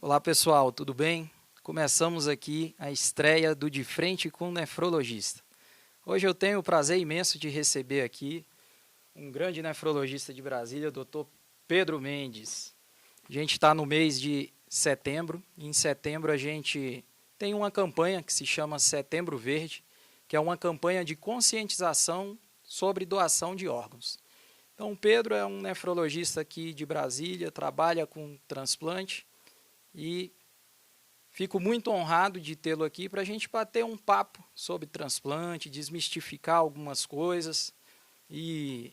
Olá pessoal, tudo bem? Começamos aqui a estreia do De Frente com o Nefrologista. Hoje eu tenho o prazer imenso de receber aqui um grande nefrologista de Brasília, o Dr. Pedro Mendes. A gente está no mês de setembro, e em setembro a gente tem uma campanha que se chama Setembro Verde, que é uma campanha de conscientização sobre doação de órgãos. Então o Pedro é um nefrologista aqui de Brasília, trabalha com transplante, e fico muito honrado de tê-lo aqui para a gente bater um papo sobre transplante, desmistificar algumas coisas e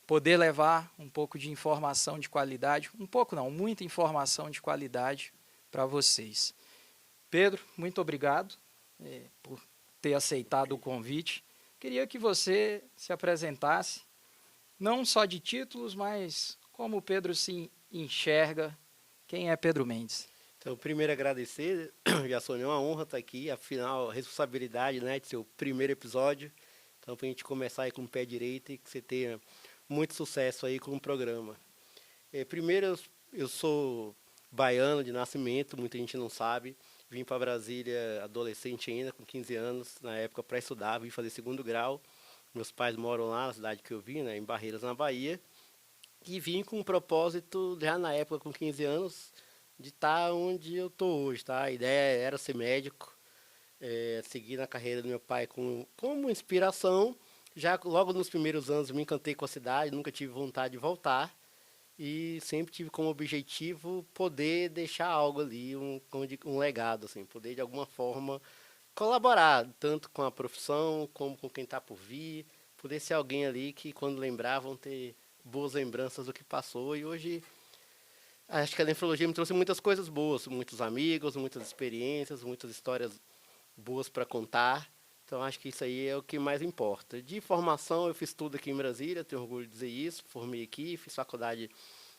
poder levar um pouco de informação de qualidade, um pouco não, muita informação de qualidade para vocês. Pedro, muito obrigado por ter aceitado o convite. Queria que você se apresentasse, não só de títulos, mas como o Pedro se enxerga. Quem é Pedro Mendes? Então, primeiro agradecer, já sou uma honra estar aqui, afinal, a responsabilidade, né, de ser o primeiro episódio. Então, para a gente começar aí com o pé direito e que você tenha muito sucesso aí com o programa. Primeiro, eu sou baiano de nascimento, muita gente não sabe. Vim para Brasília adolescente ainda, com 15 anos, na época para estudar, vim fazer segundo grau. Meus pais moram lá na cidade que eu vim, né, em Barreiras, na Bahia. E vim com um propósito, já na época com 15 anos, de estar onde eu estou hoje, tá? A ideia era ser médico, seguir na carreira do meu pai como inspiração. Já logo nos primeiros anos me encantei com a cidade, nunca tive vontade de voltar e sempre tive como objetivo poder deixar algo ali, um legado, assim, poder de alguma forma colaborar, tanto com a profissão como com quem está por vir, poder ser alguém ali que quando lembrar vão ter boas lembranças do que passou. E hoje acho que a nefrologia me trouxe muitas coisas boas, muitos amigos, muitas experiências, muitas histórias boas para contar. Então acho que isso aí é o que mais importa. De formação, eu fiz tudo aqui em Brasília, tenho orgulho de dizer isso. Formei aqui, fiz faculdade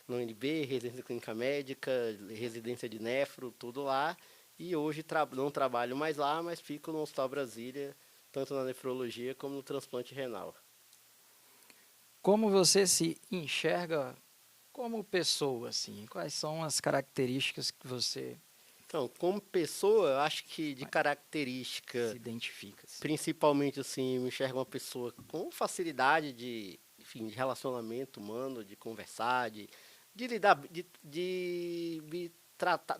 no UNB, residência clínica médica, residência de nefro, tudo lá. E hoje não trabalho mais lá, mas fico no Hospital Brasília, tanto na nefrologia como no transplante renal. Como você se enxerga como pessoa, assim? Quais são as características que você Então, como pessoa, eu acho que de se característica, identifica, assim? principalmente assim, me enxergo uma pessoa com facilidade de, enfim, de relacionamento humano, de conversar, de lidar, de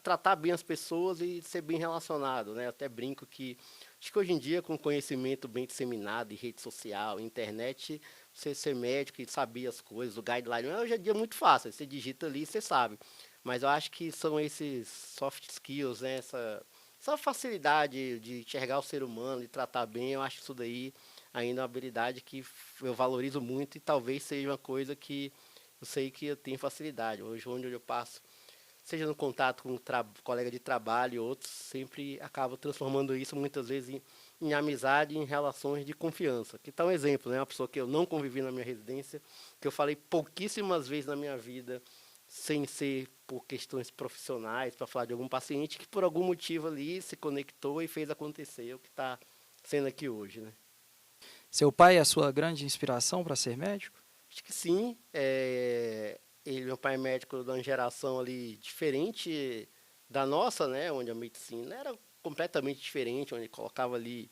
tratar bem as pessoas e ser bem relacionado, né? Eu até brinco que acho que hoje em dia, com conhecimento bem disseminado em rede social, internet, você ser médico e saber as coisas, o guideline, hoje em dia é muito fácil, você digita ali e você sabe. Mas eu acho que são esses soft skills, né? Essa facilidade de enxergar o ser humano e tratar bem, eu acho isso daí ainda uma habilidade que eu valorizo muito e talvez seja uma coisa que eu sei que eu tenho facilidade. Hoje, onde eu passo, seja no contato com um colega de trabalho e outros, sempre acabo transformando isso muitas vezes em amizade, em relações de confiança. Que tá um exemplo, né? Uma pessoa que eu não convivi na minha residência, que eu falei pouquíssimas vezes na minha vida, sem ser por questões profissionais, para falar de algum paciente que por algum motivo ali se conectou e fez acontecer o que está sendo aqui hoje, né? Seu pai é a sua grande inspiração para ser médico? Acho que sim. Meu pai é médico de uma geração ali diferente da nossa, né? Onde a medicina era completamente diferente, onde colocava ali,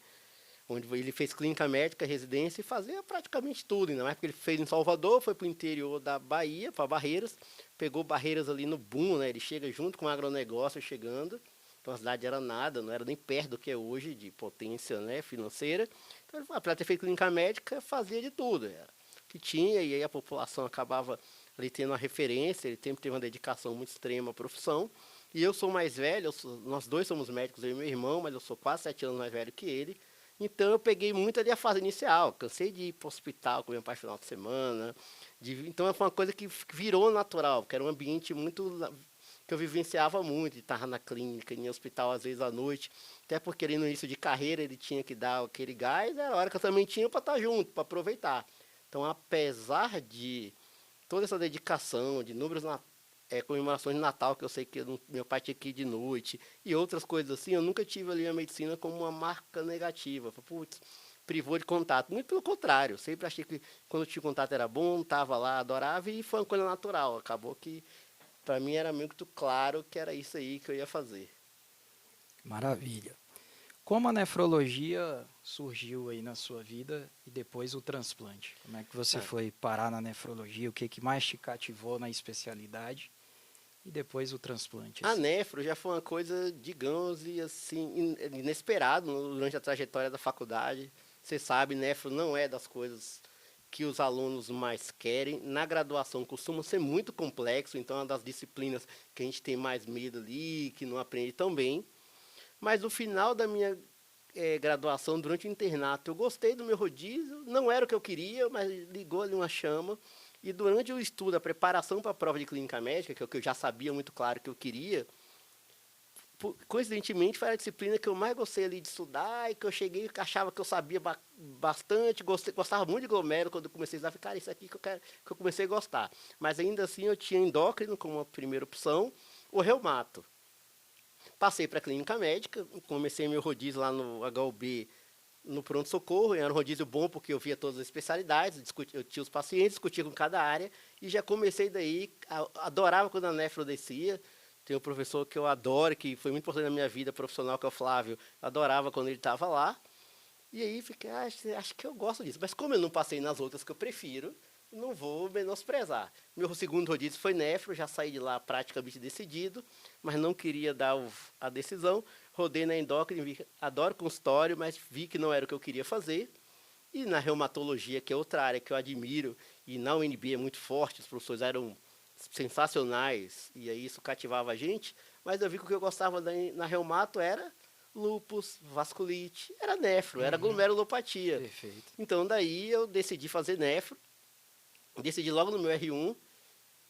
onde ele fez clínica médica, residência e fazia praticamente tudo. Ainda mais porque ele fez em Salvador, foi para o interior da Bahia, para Barreiras, pegou Barreiras ali no boom, né? Ele chega junto com o agronegócio chegando. Então a cidade era nada, não era nem perto do que é hoje de potência, né, financeira. Então, para ter feito clínica médica, fazia de tudo. Era que tinha, e aí a população acabava ali tendo uma referência, ele sempre teve uma dedicação muito extrema à profissão. E eu sou mais velho, nós dois somos médicos, eu e meu irmão, mas eu sou quase 7 anos mais velho que ele. Então eu peguei muito ali a fase inicial, cansei de ir para o hospital com meu pai no final de semana. Então foi uma coisa que virou natural, porque era um ambiente muito que eu vivenciava muito, de estar na clínica, em hospital às vezes à noite, até porque ali no início de carreira ele tinha que dar aquele gás, era a hora que eu também tinha para estar junto, para aproveitar. Então, apesar de toda essa dedicação, de inúmeras comemorações de Natal, que eu sei que meu pai tinha que ir de noite, e outras coisas assim, eu nunca tive ali a medicina como uma marca negativa. Putz, privou de contato. Muito pelo contrário, sempre achei que quando tinha contato era bom, estava lá, adorava, e foi uma coisa natural. Acabou que para mim era muito claro que era isso aí que eu ia fazer. Maravilha. Como a nefrologia surgiu aí na sua vida e depois o transplante? Como é que você foi parar na nefrologia? O que mais te cativou na especialidade? E depois o transplante? A Assim. nefro já foi uma coisa, digamos, assim, inesperado durante a trajetória da faculdade. Você sabe, nefro não é das coisas que os alunos mais querem. Na graduação costuma ser muito complexo, então é uma das disciplinas que a gente tem mais medo ali, que não aprende tão bem. Mas no final da minha graduação, durante o internato, eu gostei do meu rodízio, não era o que eu queria, mas ligou ali uma chama. E durante o estudo, a preparação para a prova de clínica médica, que é o que eu já sabia muito claro que eu queria, coincidentemente foi a disciplina que eu mais gostei ali de estudar e que eu cheguei e achava que eu sabia bastante, gostava muito de glomérulo quando eu comecei a estudar, cara, isso aqui que eu comecei a gostar. Mas ainda assim eu tinha endócrino como a primeira opção, o reumato. Passei para a clínica médica, comecei meu rodízio lá no HUB, no pronto-socorro, era um rodízio bom porque eu via todas as especialidades, eu tinha os pacientes, discutia com cada área, e já comecei daí, adorava quando a nefro descia. Tem um professor que eu adoro, que foi muito importante na minha vida profissional, que é o Flávio, adorava quando ele estava lá. E aí fiquei, acho que eu gosto disso. Mas como eu não passei nas outras que eu prefiro, não vou menosprezar. Meu segundo rodízio foi nefro, já saí de lá praticamente decidido, mas não queria dar a decisão. Rodei na endócrina, adoro consultório, mas vi que não era o que eu queria fazer. E na reumatologia, que é outra área que eu admiro, e na UNB é muito forte, os professores eram sensacionais, e aí isso cativava a gente, mas eu vi que o que eu gostava na reumato era lúpus, vasculite, era nefro, era glomerulopatia. Perfeito. Então daí eu decidi fazer nefro, decidi logo no meu R1,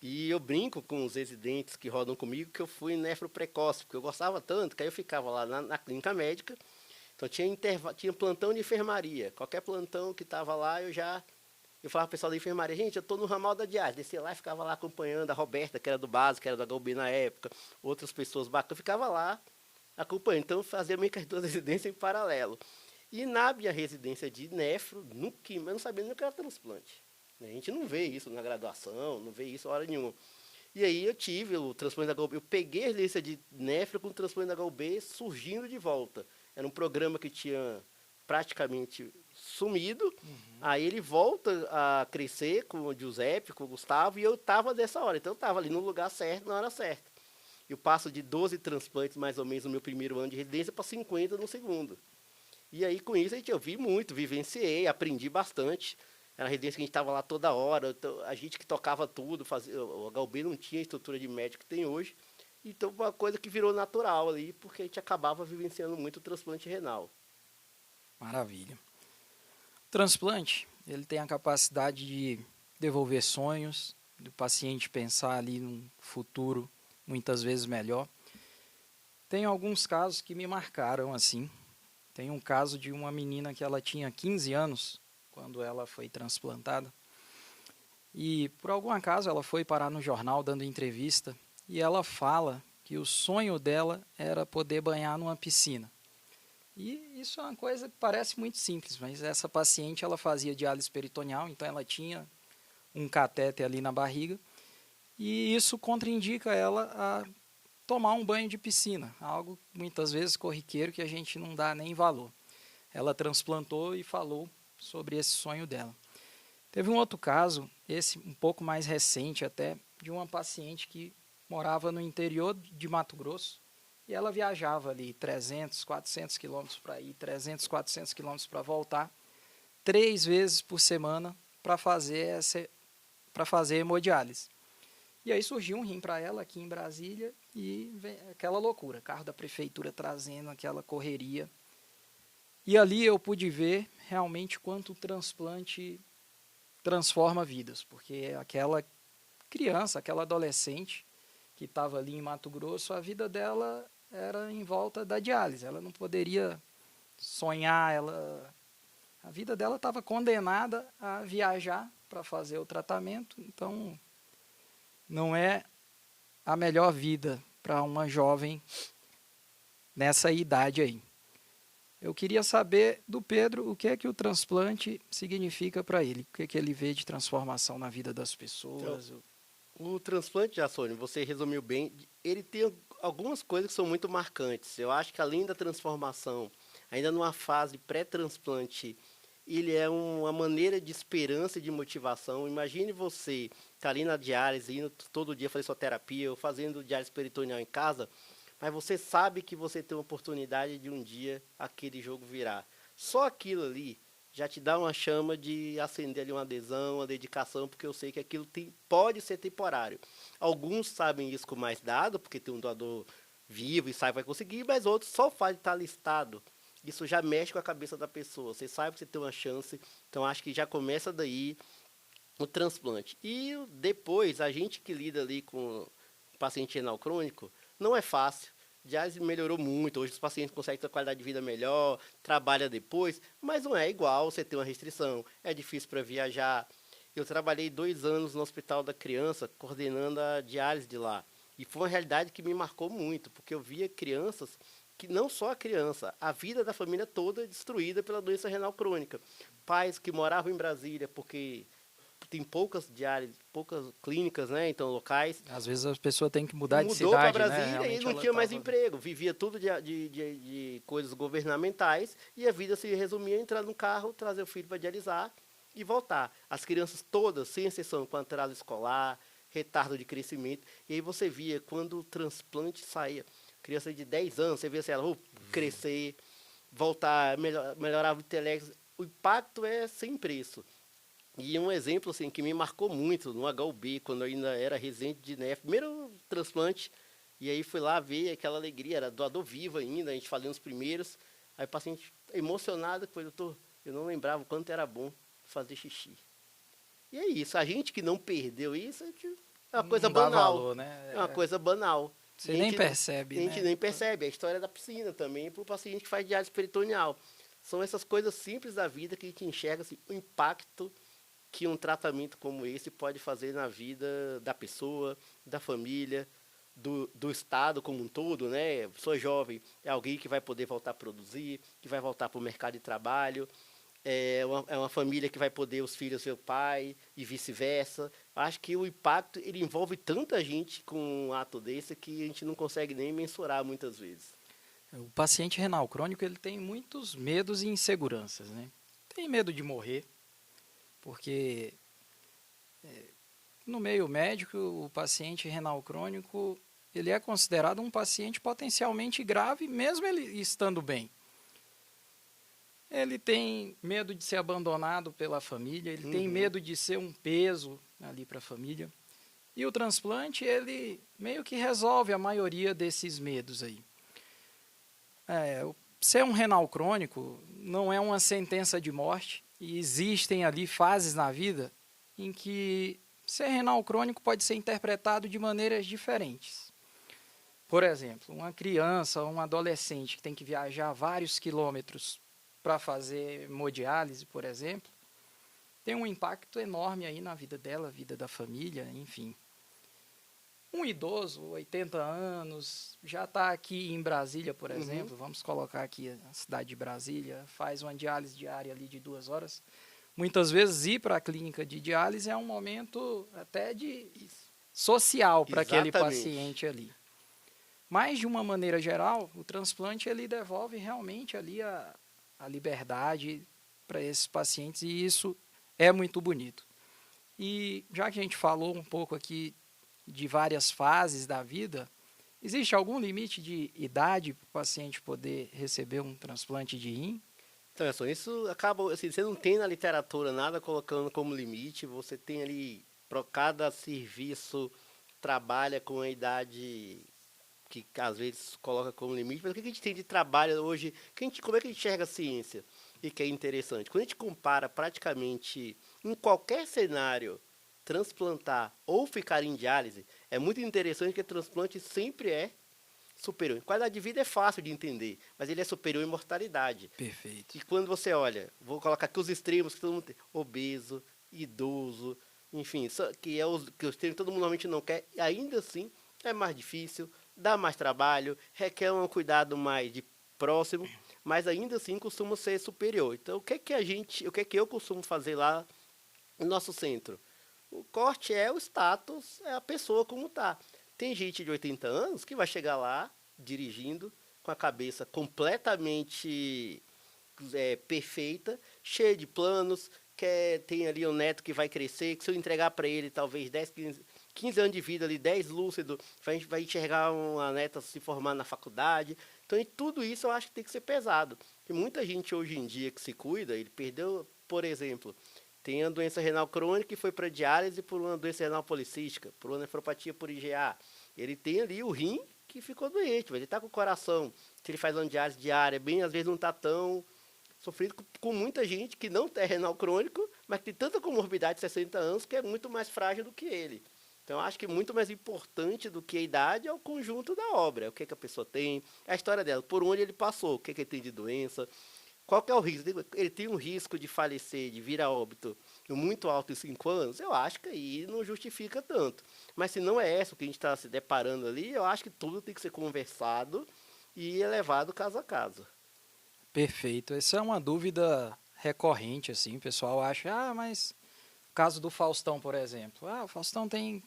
e eu brinco com os residentes que rodam comigo que eu fui nefro precoce, porque eu gostava tanto que aí eu ficava lá na clínica médica, então tinha plantão de enfermaria, qualquer plantão que estava lá eu falava para o pessoal da enfermaria, gente, eu estou no ramal da diálise. Descia lá e ficava lá acompanhando a Roberta, que era do básico, que era do HUB na época, outras pessoas bacanas, eu ficava lá acompanhando. Então, eu fazia meio que as duas residências em paralelo. E na minha residência de nefro, eu não sabia nem o que era transplante. A gente não vê isso na graduação, não vê isso hora nenhuma. E aí eu tive o transplante da HUB, eu peguei a residência de nefro com o transplante da HUB surgindo de volta. Era um programa que tinha praticamente sumido, aí ele volta a crescer com o Giuseppe, com o Gustavo, e eu estava nessa hora, então eu estava ali no lugar certo, na hora certa. Eu passo de 12 transplantes, mais ou menos, no meu primeiro ano de residência, para 50 no segundo. E aí, com isso, eu vi muito, vivenciei, aprendi bastante. Era a residência que a gente estava lá toda hora, então, a gente que tocava tudo, o HUB não tinha a estrutura de médico que tem hoje, então uma coisa que virou natural ali, porque a gente acabava vivenciando muito o transplante renal. Maravilha. O transplante, ele tem a capacidade de devolver sonhos, do paciente pensar ali num futuro muitas vezes melhor. Tem alguns casos que me marcaram assim. Tem um caso de uma menina que ela tinha 15 anos quando ela foi transplantada. E por algum acaso ela foi parar no jornal dando entrevista e ela fala que o sonho dela era poder banhar numa piscina. E isso é uma coisa que parece muito simples, mas essa paciente ela fazia diálise peritoneal, então ela tinha um catéter ali na barriga, e isso contraindica ela a tomar um banho de piscina, algo muitas vezes corriqueiro que a gente não dá nem valor. Ela transplantou e falou sobre esse sonho dela. Teve um outro caso, esse um pouco mais recente até, de uma paciente que morava no interior de Mato Grosso, e ela viajava ali 300, 400 quilômetros para ir, 300, 400 quilômetros para voltar, 3 vezes por semana para fazer hemodiálise. E aí surgiu um rim para ela aqui em Brasília e aquela loucura, carro da prefeitura trazendo aquela correria. E ali eu pude ver realmente quanto o transplante transforma vidas, porque aquela criança, aquela adolescente que estava ali em Mato Grosso, a vida dela era em volta da diálise. Ela não poderia sonhar, a vida dela estava condenada a viajar para fazer o tratamento, então não é a melhor vida para uma jovem nessa idade aí. Eu queria saber do Pedro o que é que o transplante significa para ele, o que é que ele vê de transformação na vida das pessoas. O transplante de açônio, você resumiu bem, ele tem algumas coisas que são muito marcantes. Eu acho que além da transformação, ainda numa fase pré-transplante, ele é uma maneira de esperança e de motivação. Imagine você estar ali na diálise, indo todo dia fazer sua terapia, ou fazendo diálise peritoneal em casa, mas você sabe que você tem uma oportunidade de um dia aquele jogo virar. Só aquilo ali já te dá uma chama de acender ali uma adesão, uma dedicação, porque eu sei que aquilo pode ser temporário. Alguns sabem isso com mais dado, porque tem um doador vivo e sabe que vai conseguir, mas outros só faz de estar listado. Isso já mexe com a cabeça da pessoa. Você sabe que você tem uma chance, então acho que já começa daí o transplante. E depois, a gente que lida ali com o paciente renal crônico, não é fácil. Diálise melhorou muito, hoje os pacientes conseguem ter qualidade de vida melhor, trabalha depois, mas não é igual, você tem uma restrição, é difícil para viajar. Eu trabalhei 2 anos no Hospital da Criança, coordenando a diálise de lá. E foi uma realidade que me marcou muito, porque eu via crianças, que não só a criança, a vida da família toda destruída pela doença renal crônica. Pais que moravam em Brasília porque tem poucas diárias, poucas clínicas, né, então locais. Às vezes a pessoa tem que mudar de Mudou para cidade, né? Brasília e Realmente não ela tinha mais tava... emprego. Vivia tudo de coisas governamentais e a vida se resumia em entrar no carro, trazer o filho para dialisar e voltar. As crianças todas, sem exceção, com atraso escolar, retardo de crescimento. E aí você via, quando o transplante saía, criança de 10 anos, você via assim, ela crescer, voltar, melhorar o intelecto. O impacto é sem preço. E um exemplo assim, que me marcou muito no HUB, quando eu ainda era residente de NEF, primeiro transplante, e aí fui lá ver aquela alegria, era doador vivo ainda, a gente fazia os primeiros, aí o paciente emocionado, foi, doutor, eu não lembrava o quanto era bom fazer xixi. E é isso, a gente que não perdeu isso, é uma coisa Não dá banal, valor, né? é uma coisa banal. Você E a nem gente, percebe, a gente né? nem percebe, a história da piscina também, para o paciente que faz diálise peritoneal. São essas coisas simples da vida que a gente enxerga assim, o impacto que um tratamento como esse pode fazer na vida da pessoa, da família, do Estado como um todo, né? Pessoa jovem é alguém que vai poder voltar a produzir, que vai voltar para o mercado de trabalho, é uma família que vai poder os filhos ver o pai e vice-versa. Acho que o impacto ele envolve tanta gente com um ato desse que a gente não consegue nem mensurar muitas vezes. O paciente renal crônico ele tem muitos medos e inseguranças, né? Tem medo de morrer, porque no meio médico o paciente renal crônico ele é considerado um paciente potencialmente grave, mesmo ele estando bem. Ele tem medo de ser abandonado pela família, ele tem medo de ser um peso ali para a família. E o transplante, ele meio que resolve a maioria desses medos aí. Ser um renal crônico não é uma sentença de morte, e existem ali fases na vida em que ser renal crônico pode ser interpretado de maneiras diferentes. Por exemplo, uma criança ou um adolescente que tem que viajar vários quilômetros para fazer hemodiálise, por exemplo, tem um impacto enorme aí na vida dela, vida da família, enfim. Um idoso, 80 anos, já está aqui em Brasília, por exemplo, vamos colocar aqui a cidade de Brasília, faz uma diálise diária ali de 2 horas. Muitas vezes ir para a clínica de diálise é um momento até de social para aquele paciente ali. Mas, de uma maneira geral, o transplante ele devolve realmente ali a liberdade para esses pacientes e isso é muito bonito. E já que a gente falou um pouco aqui de várias fases da vida, existe algum limite de idade para o paciente poder receber um transplante de rim? Então, isso acaba, assim, você não tem na literatura nada colocando como limite, você tem ali, para cada serviço trabalha com a idade que às vezes coloca como limite, mas o que a gente tem de trabalho hoje, como é que a gente enxerga a ciência? E que é interessante, quando a gente compara praticamente em qualquer cenário, transplantar ou ficar em diálise, é muito interessante que o transplante sempre é superior. Qualidade de vida é fácil de entender, mas ele é superior em mortalidade. Perfeito. E quando você olha, vou colocar aqui os extremos que todo mundo tem, obeso, idoso, enfim, que é os extremos que todo mundo normalmente não quer, e ainda assim é mais difícil, dá mais trabalho, requer um cuidado mais de próximo, mas ainda assim costuma ser superior. Então, o que é que eu costumo fazer lá no nosso centro? O corte é o status, é a pessoa como tá. Tem gente de 80 anos que vai chegar lá dirigindo com a cabeça completamente perfeita, cheia de planos, tem ali um neto que vai crescer, que se eu entregar para ele talvez 10, 15 anos de vida ali, 10 lúcido, vai enxergar uma neta se formar na faculdade. Então, em tudo isso eu acho que tem que ser pesado. Tem muita gente hoje em dia que se cuida, ele perdeu, por exemplo, tem a doença renal crônica e foi para diálise por uma doença renal policística, por uma nefropatia por IgA. Ele tem ali o rim que ficou doente, ele está com o coração, se ele faz uma diálise diária, bem, às vezes não está tão sofrido com muita gente que não tem renal crônico, mas que tem tanta comorbidade de 60 anos que é muito mais frágil do que ele. Então, acho que muito mais importante do que a idade é o conjunto da obra, o que, que a pessoa tem, a história dela, por onde ele passou, o que, que ele tem de doença, qual que é o risco. Ele tem um risco de falecer, de vir a óbito muito alto em 5 anos? Eu acho que aí não justifica tanto. Mas se não é essa o que a gente está se deparando ali, eu acho que tudo tem que ser conversado e levado caso a caso. Perfeito. Essa é uma dúvida recorrente, assim. O pessoal acha, mas o caso do Faustão, por exemplo. O Faustão tem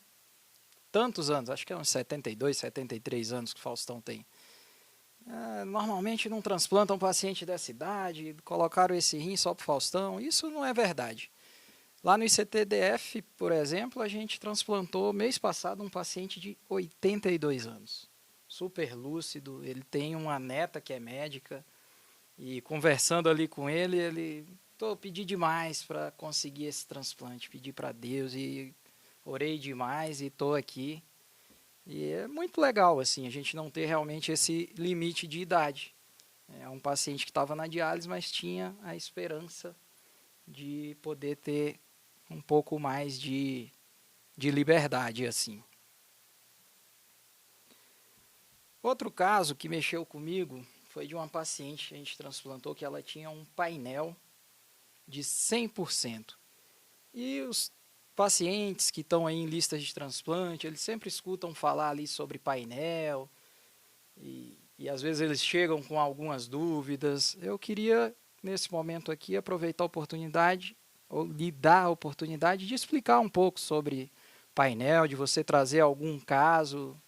tantos anos, acho que é uns 72, 73 anos que o Faustão tem. Normalmente não transplantam um paciente dessa idade, colocaram esse rim só para o Faustão. Isso não é verdade. Lá no ICTDF, por exemplo, a gente transplantou mês passado um paciente de 82 anos. Super lúcido, ele tem uma neta que é médica. E conversando ali com ele, pedi demais para conseguir esse transplante, pedi para Deus e orei demais e estou aqui. E é muito legal assim, a gente não ter realmente esse limite de idade. É um paciente que estava na diálise, mas tinha a esperança de poder ter um pouco mais de liberdade assim. Outro caso que mexeu comigo foi de uma paciente que a gente transplantou que ela tinha um painel de 100%. E os pacientes que estão aí em listas de transplante, eles sempre escutam falar ali sobre painel e às vezes eles chegam com algumas dúvidas. Eu queria, nesse momento aqui, aproveitar a oportunidade, ou lhe dar a oportunidade de explicar um pouco sobre painel, de você trazer algum caso,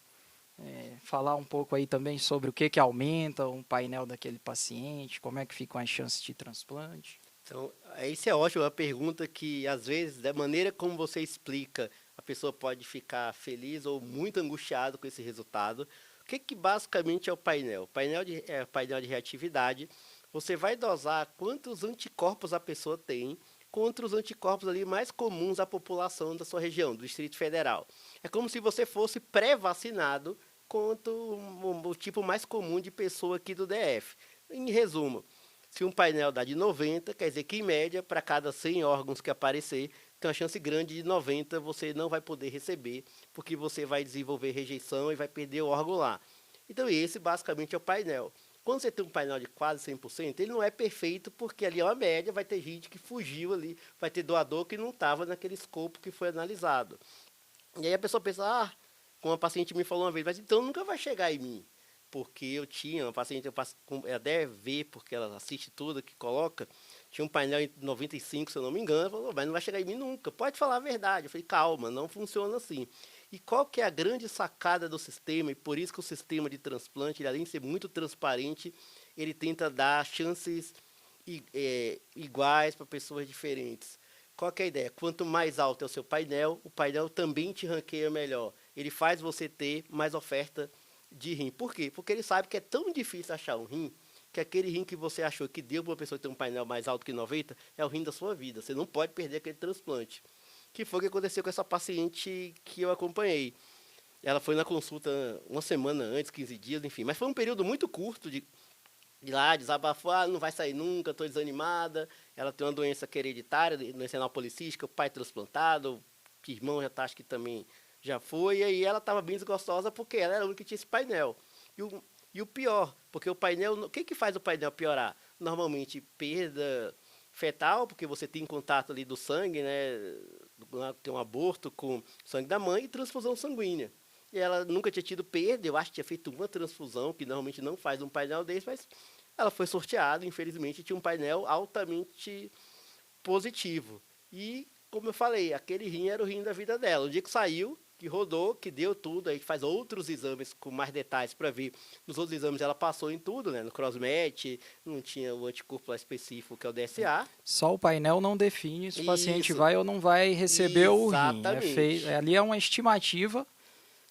falar um pouco aí também sobre o que aumenta um painel daquele paciente, como é que ficam as chances de transplante. Então, isso é ótimo, é uma pergunta que, às vezes, da maneira como você explica, a pessoa pode ficar feliz ou muito angustiado com esse resultado. O que basicamente é o painel? O painel é o painel de reatividade. Você vai dosar quantos anticorpos a pessoa tem contra os anticorpos ali mais comuns à população da sua região, do Distrito Federal. É como se você fosse pré-vacinado contra o tipo mais comum de pessoa aqui do DF. Em resumo, se um painel dá de 90, quer dizer que, em média, para cada 100 órgãos que aparecer, tem uma chance grande de 90 você não vai poder receber, porque você vai desenvolver rejeição e vai perder o órgão lá. Então, esse basicamente é o painel. Quando você tem um painel de quase 100%, ele não é perfeito, porque ali é uma média, vai ter gente que fugiu ali, vai ter doador que não estava naquele escopo que foi analisado. E aí a pessoa pensa, como a paciente me falou uma vez, mas então nunca vai chegar em mim. Porque eu tinha uma paciente, ela deve ver, porque ela assiste tudo que coloca, tinha um painel em 95, se eu não me engano, falou, mas não vai chegar em mim nunca. Pode falar a verdade. Eu falei, calma, não funciona assim. E qual que é a grande sacada do sistema, e por isso que o sistema de transplante, ele, além de ser muito transparente, ele tenta dar chances iguais para pessoas diferentes. Qual que é a ideia? Quanto mais alto é o seu painel, o painel também te ranqueia melhor. Ele faz você ter mais oferta de rim. Por quê? Porque ele sabe que é tão difícil achar um rim, que aquele rim que você achou que deu para uma pessoa ter um painel mais alto que 90, é o rim da sua vida. Você não pode perder aquele transplante. Que foi o que aconteceu com essa paciente que eu acompanhei. Ela foi na consulta uma semana antes, 15 dias, enfim. Mas foi um período muito curto de lá, desabafou, não vai sair nunca, estou desanimada. Ela tem uma doença que é hereditária, doença renal policística, o pai transplantado, o irmão já tá, acho que também já foi, e aí ela estava bem desgostosa porque ela era a única que tinha esse painel. E o pior, porque o painel, o que faz o painel piorar? Normalmente perda fetal, porque você tem contato ali do sangue, né? Tem um aborto com sangue da mãe e transfusão sanguínea. E ela nunca tinha tido perda, eu acho que tinha feito uma transfusão, que normalmente não faz um painel desse, mas ela foi sorteada, infelizmente tinha um painel altamente positivo. E como eu falei, aquele rim era o rim da vida dela. O dia que saiu, que rodou, que deu tudo, a gente faz outros exames com mais detalhes para ver. Nos outros exames ela passou em tudo, né? No CrossMatch, não tinha o anticorpo lá específico, que é o DSA. Só o painel não define se o paciente Isso, vai ou não vai receber o rim. exatamente. Ali é uma estimativa,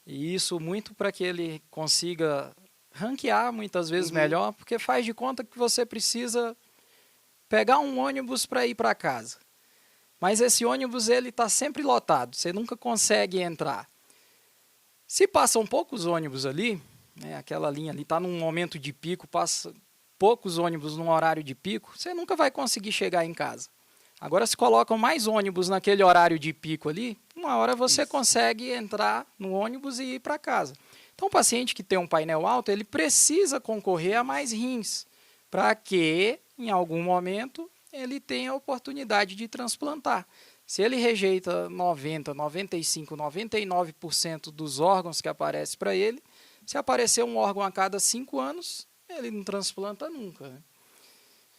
e isso muito para que ele consiga ranquear muitas vezes melhor, porque faz de conta que você precisa pegar um ônibus para ir para casa. Mas esse ônibus ele está sempre lotado, você nunca consegue entrar. Se passam poucos ônibus ali, né, aquela linha ali está num momento de pico, passa poucos ônibus num horário de pico, você nunca vai conseguir chegar em casa. Agora, se colocam mais ônibus naquele horário de pico ali, uma hora você consegue entrar no ônibus e ir para casa. Então, o paciente que tem um painel alto, ele precisa concorrer a mais rins, para que, em algum momento, ele tenha a oportunidade de transplantar. Se ele rejeita 90, 95, 99% dos órgãos que aparecem para ele, se aparecer um órgão a cada 5 anos, ele não transplanta nunca.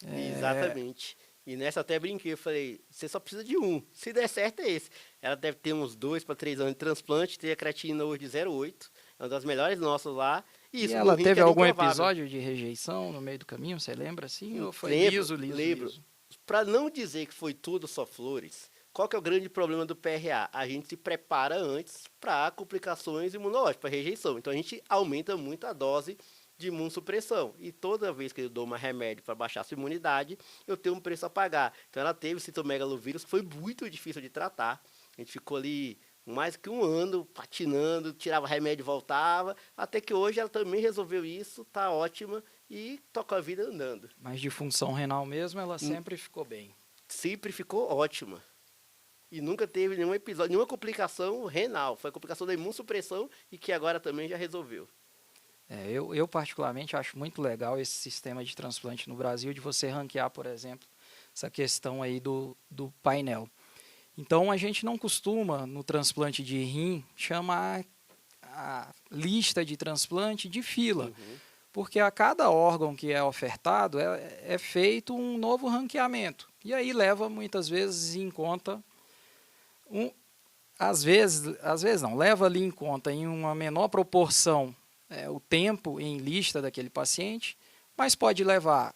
Né? Exatamente. E nessa até brinquei, eu falei, você só precisa de um. Se der certo, é esse. Ela deve ter uns 2 para 3 anos de transplante, tem a creatina hoje de 0,8, é uma das melhores nossas lá. E Isso, ela teve algum improvável. episódio de rejeição no meio do caminho, você lembra assim? Ou foi Lembro. liso? Para não dizer que foi tudo só flores, qual que é o grande problema do PRA? A gente se prepara antes para complicações imunológicas, para rejeição. Então a gente aumenta muito a dose de imunossupressão. E toda vez que eu dou um remédio para baixar a sua imunidade, eu tenho um preço a pagar. Então ela teve citomegalovírus, foi muito difícil de tratar. A gente ficou ali mais que um ano patinando, tirava remédio e voltava, até que hoje ela também resolveu isso, tá ótima e toca a vida andando. Mas de função renal mesmo, ela sempre ficou bem. Sempre ficou ótima. E nunca teve nenhum episódio, nenhuma complicação renal. Foi a complicação da imunossupressão e que agora também já resolveu. Eu particularmente acho muito legal esse sistema de transplante no Brasil, de você ranquear, por exemplo, essa questão aí do painel. Então, a gente não costuma, no transplante de rim, chamar a lista de transplante de fila, porque a cada órgão que é ofertado é feito um novo ranqueamento. E aí leva, muitas vezes, em conta, às vezes não, leva ali em conta em uma menor proporção o tempo em lista daquele paciente, mas pode levar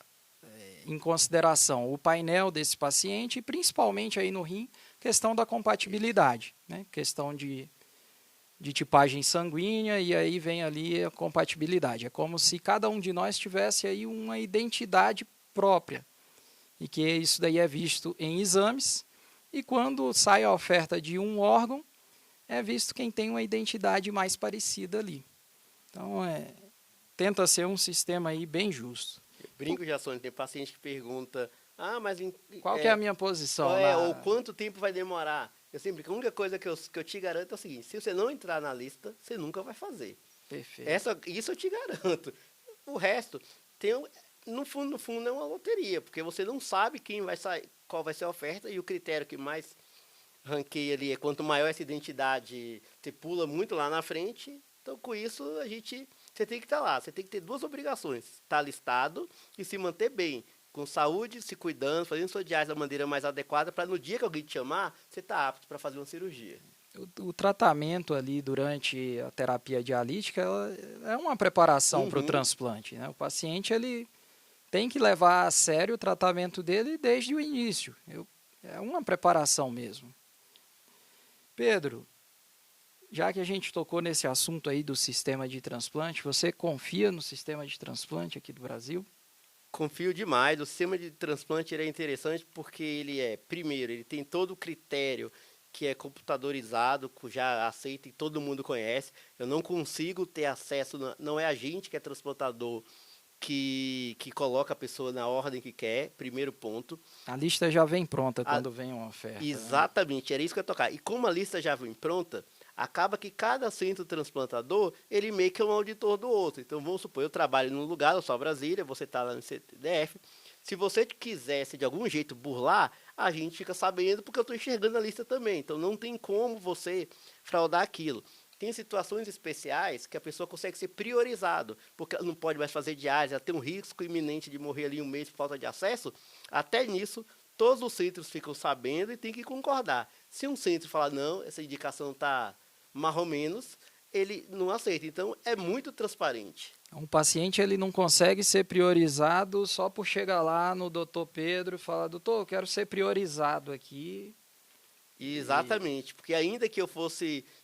em consideração o painel desse paciente e principalmente aí no rim, questão da compatibilidade, né? Questão de tipagem sanguínea e aí vem ali a compatibilidade. É como se cada um de nós tivesse aí uma identidade própria e que isso daí é visto em exames e quando sai a oferta de um órgão, é visto quem tem uma identidade mais parecida ali. Então, tenta ser um sistema aí bem justo. Brinco, Jassone, tem paciente que pergunta, mas... Qual que é a minha posição? Ou quanto tempo vai demorar? Eu sempre brinco, a única coisa que eu te garanto é o seguinte, se você não entrar na lista, você nunca vai fazer. Perfeito. Isso eu te garanto. O resto, no fundo, é uma loteria, porque você não sabe quem vai sair, qual vai ser a oferta, e o critério que mais ranqueia ali é quanto maior essa identidade, você pula muito lá na frente. Então, com isso, você tem que estar lá. Você tem que ter 2 obrigações. Estar listado e se manter bem. Com saúde, se cuidando, fazendo sua diálise da maneira mais adequada, para no dia que alguém te chamar, você estar apto para fazer uma cirurgia. O tratamento ali durante a terapia dialítica é uma preparação para o transplante. Né? O paciente ele tem que levar a sério o tratamento dele desde o início. É uma preparação mesmo. Pedro, já que a gente tocou nesse assunto aí do sistema de transplante, você confia no sistema de transplante aqui do Brasil? Confio demais. O sistema de transplante é interessante porque primeiro, ele tem todo o critério que é computadorizado, que já aceita e todo mundo conhece. Eu não consigo ter acesso, não é a gente que é transplantador que coloca a pessoa na ordem que quer, primeiro ponto. A lista já vem pronta quando vem uma oferta. Exatamente, era isso que eu ia tocar. E como a lista já vem pronta, acaba que cada centro transplantador, ele meio que é um auditor do outro. Então, vamos supor, eu trabalho num lugar, eu sou Brasília, você está lá no CTDF. Se você quisesse, de algum jeito, burlar, a gente fica sabendo porque eu estou enxergando a lista também. Então, não tem como você fraudar aquilo. Tem situações especiais que a pessoa consegue ser priorizado, porque ela não pode mais fazer diálise, ela tem um risco iminente de morrer ali um mês por falta de acesso. Até nisso, todos os centros ficam sabendo e tem que concordar. Se um centro falar, não, essa indicação está mais ou menos, ele não aceita. Então, é muito transparente. Um paciente ele não consegue ser priorizado só por chegar lá no doutor Pedro e falar, doutor, eu quero ser priorizado aqui. Exatamente, porque ainda que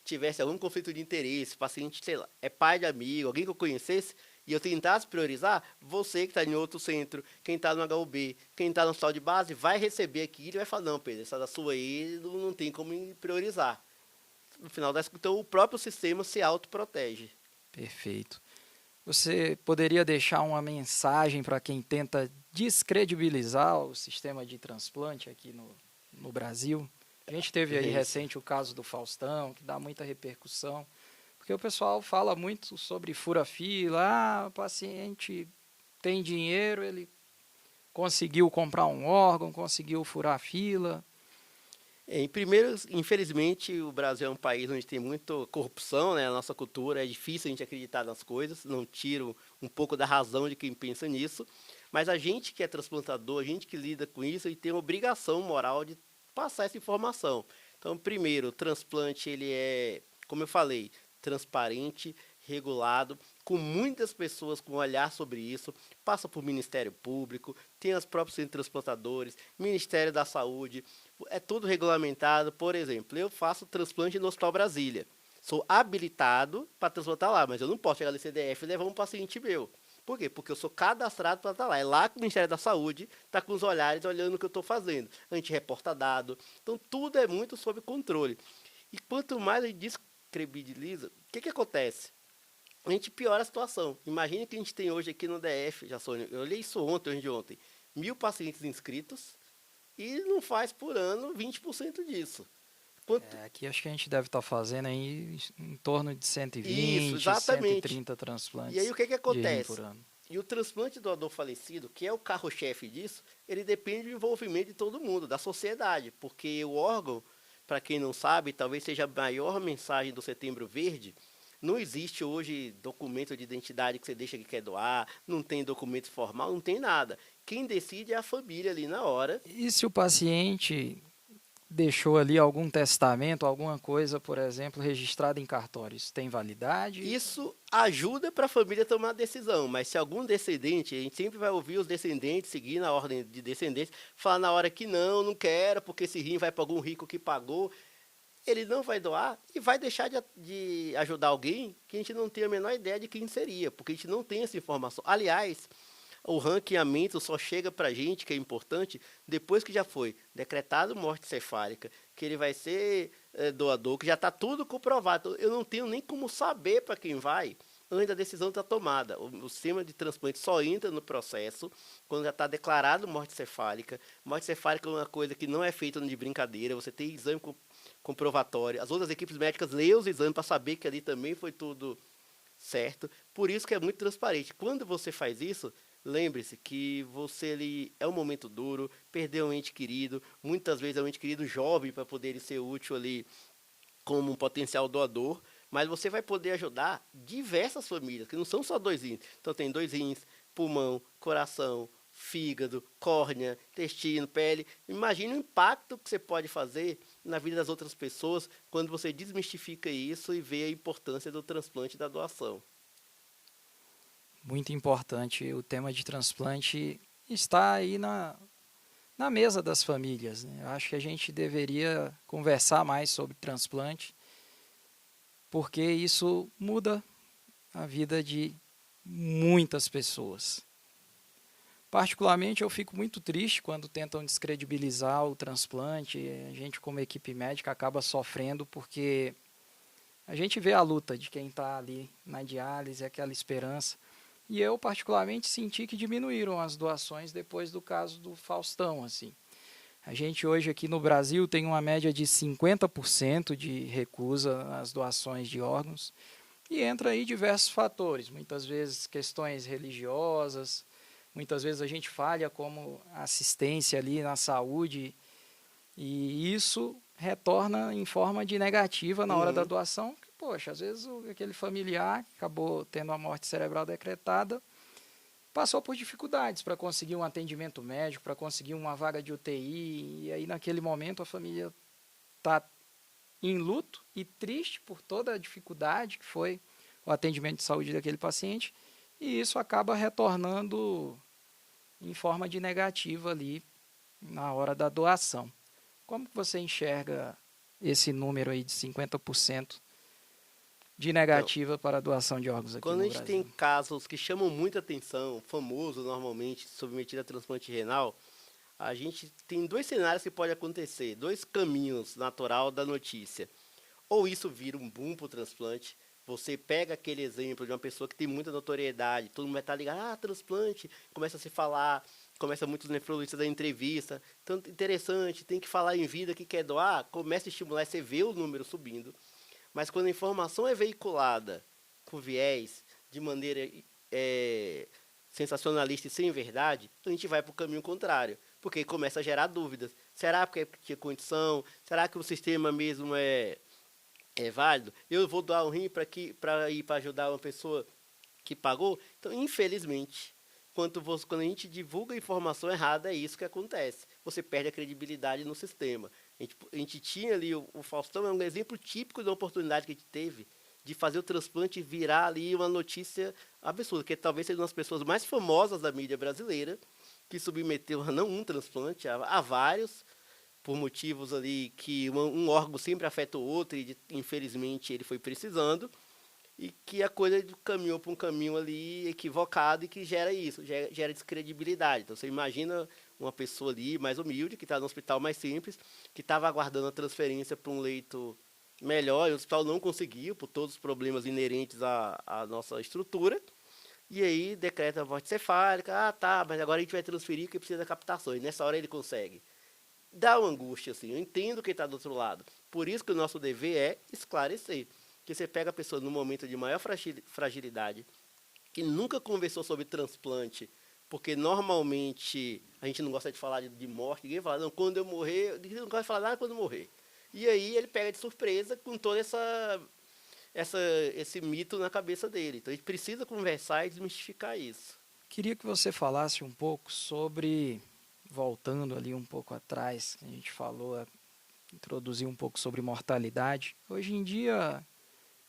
tivesse algum conflito de interesse, paciente, sei lá, é pai de amigo, alguém que eu conhecesse, e eu tentasse priorizar, você que está em outro centro, quem está no HUB, quem está no hospital de base, vai receber aquilo e vai falar, não, Pedro, essa da sua aí não tem como priorizar. No final das contas, então, o próprio sistema se autoprotege. Perfeito. Você poderia deixar uma mensagem para quem tenta descredibilizar o sistema de transplante aqui no Brasil? A gente teve aí recente o caso do Faustão, que dá muita repercussão, porque o pessoal fala muito sobre fura-fila, o paciente tem dinheiro, ele conseguiu comprar um órgão, conseguiu furar a fila. Em primeiro, infelizmente, o Brasil é um país onde tem muita corrupção, né? A nossa cultura é difícil a gente acreditar nas coisas, não tiro um pouco da razão de quem pensa nisso, mas a gente que é transplantador, a gente que lida com isso, e tem a obrigação moral de passar essa informação. Então, primeiro, o transplante ele é, como eu falei, transparente, regulado, com muitas pessoas com um olhar sobre isso, passa por Ministério Público, tem os próprios centros transplantadores, Ministério da Saúde, é tudo regulamentado. Por exemplo, eu faço transplante no Hospital Brasília, sou habilitado para transplantar lá, mas eu não posso chegar no CDF e levar um paciente meu. Por quê? Porque eu sou cadastrado para estar lá. É lá que o Ministério da Saúde está com os olhares olhando o que eu estou fazendo. A gente reporta dado. Então, tudo é muito sob controle. E quanto mais a gente descredibiliza, o que acontece? A gente piora a situação. Imagine que a gente tem hoje aqui no DF, Jassônio, eu olhei isso ontem, hoje de ontem, 1.000 pacientes inscritos e não faz por ano 20% disso. Aqui acho que a gente deve estar fazendo aí em torno de 120, isso, exatamente. 130 transplantes e aí o que de rim acontece? por ano. E o transplante do doador falecido, que é o carro-chefe disso, ele depende do envolvimento de todo mundo, da sociedade, porque o órgão, para quem não sabe, talvez seja a maior mensagem do Setembro Verde. Não existe hoje documento de identidade que você deixa que quer doar, não tem documento formal, não tem nada. Quem decide é a família ali na hora. E se o paciente deixou ali algum testamento, alguma coisa, por exemplo, registrada em cartório, isso tem validade? Isso ajuda para a família tomar a decisão, mas se algum descendente, a gente sempre vai ouvir os descendentes seguir na ordem de descendentes, falar na hora que não quero, porque esse rim vai para algum rico que pagou, ele não vai doar e vai deixar de ajudar alguém que a gente não tem a menor ideia de quem seria, porque a gente não tem essa informação. Aliás, o ranqueamento só chega para a gente, que é importante, depois que já foi decretado morte cefálica, que ele vai ser doador, que já está tudo comprovado. Eu não tenho nem como saber para quem vai antes da decisão está tomada. O sistema de transplante só entra no processo quando já está declarado morte cefálica. Morte cefálica é uma coisa que não é feita de brincadeira, você tem exame comprovatório. As outras equipes médicas leem os exames para saber que ali também foi tudo certo. Por isso que é muito transparente. Quando você faz isso, lembre-se que você é um momento duro, perdeu um ente querido, muitas vezes é um ente querido jovem para poder ser útil ali como um potencial doador, mas você vai poder ajudar diversas famílias, que não são só 2 rins. Então tem 2 rins, pulmão, coração, fígado, córnea, intestino, pele. Imagine o impacto que você pode fazer na vida das outras pessoas quando você desmistifica isso e vê a importância do transplante e da doação. Muito importante, o tema de transplante está aí na mesa das famílias, né? Eu acho que a gente deveria conversar mais sobre transplante, porque isso muda a vida de muitas pessoas. Particularmente, eu fico muito triste quando tentam descredibilizar o transplante. A gente, como equipe médica, acaba sofrendo porque a gente vê a luta de quem está ali na diálise, aquela esperança. E eu, particularmente, senti que diminuíram as doações depois do caso do Faustão, assim. A gente hoje aqui no Brasil tem uma média de 50% de recusa às doações de órgãos e entra aí diversos fatores, muitas vezes questões religiosas, muitas vezes a gente falha como assistência ali na saúde e isso retorna em forma de negativa na hora da doação. Poxa, às vezes aquele familiar que acabou tendo a morte cerebral decretada passou por dificuldades para conseguir um atendimento médico, para conseguir uma vaga de UTI, e aí naquele momento a família está em luto e triste por toda a dificuldade que foi o atendimento de saúde daquele paciente, e isso acaba retornando em forma de negativa ali na hora da doação. Como que você enxerga esse número aí de 50% de negativa para a doação de órgãos aqui no Brasil? Quando a gente tem casos que chamam muita atenção, famoso normalmente, submetido a transplante renal, a gente tem 2 cenários que podem acontecer, 2 caminhos natural da notícia. Ou isso vira um boom para o transplante, você pega aquele exemplo de uma pessoa que tem muita notoriedade, todo mundo vai estar ligado, transplante, começa a se falar, começa muitos nefrologistas da entrevista, tanto interessante, tem que falar em vida que quer doar, começa a estimular, você vê o número subindo. Mas quando a informação é veiculada com viés, de maneira sensacionalista e sem verdade, a gente vai para o caminho contrário, porque começa a gerar dúvidas. Será que tinha condição? Será que o sistema mesmo é válido? Eu vou doar um rim para ir para ajudar uma pessoa que pagou? Então, infelizmente, quando a gente divulga a informação errada, é isso que acontece. Você perde a credibilidade no sistema. A gente tinha ali, o Faustão é um exemplo típico da oportunidade que a gente teve de fazer o transplante virar ali uma notícia absurda, que talvez seja uma das pessoas mais famosas da mídia brasileira, que submeteu a não um transplante, a vários, por motivos ali que um órgão sempre afeta o outro e infelizmente ele foi precisando, e que a coisa caminhou para um caminho ali equivocado e que gera isso, gera descredibilidade. Então você imagina uma pessoa ali mais humilde, que está no hospital mais simples, que estava aguardando a transferência para um leito melhor, e o hospital não conseguiu, por todos os problemas inerentes à nossa estrutura, e aí decreta a morte cefálica, mas agora a gente vai transferir porque precisa da captação, e nessa hora ele consegue. Dá uma angústia, assim, eu entendo quem está do outro lado. Por isso que o nosso dever é esclarecer. Que você pega a pessoa no momento de maior fragilidade, que nunca conversou sobre transplante, porque normalmente a gente não gosta de falar de morte, ninguém fala, não, quando eu morrer, ninguém não gosta de falar nada quando eu morrer. E aí ele pega de surpresa com todo esse mito na cabeça dele. Então a gente precisa conversar e desmistificar isso. Queria que você falasse um pouco sobre, voltando ali um pouco atrás, a gente falou, introduziu um pouco sobre mortalidade. Hoje em dia,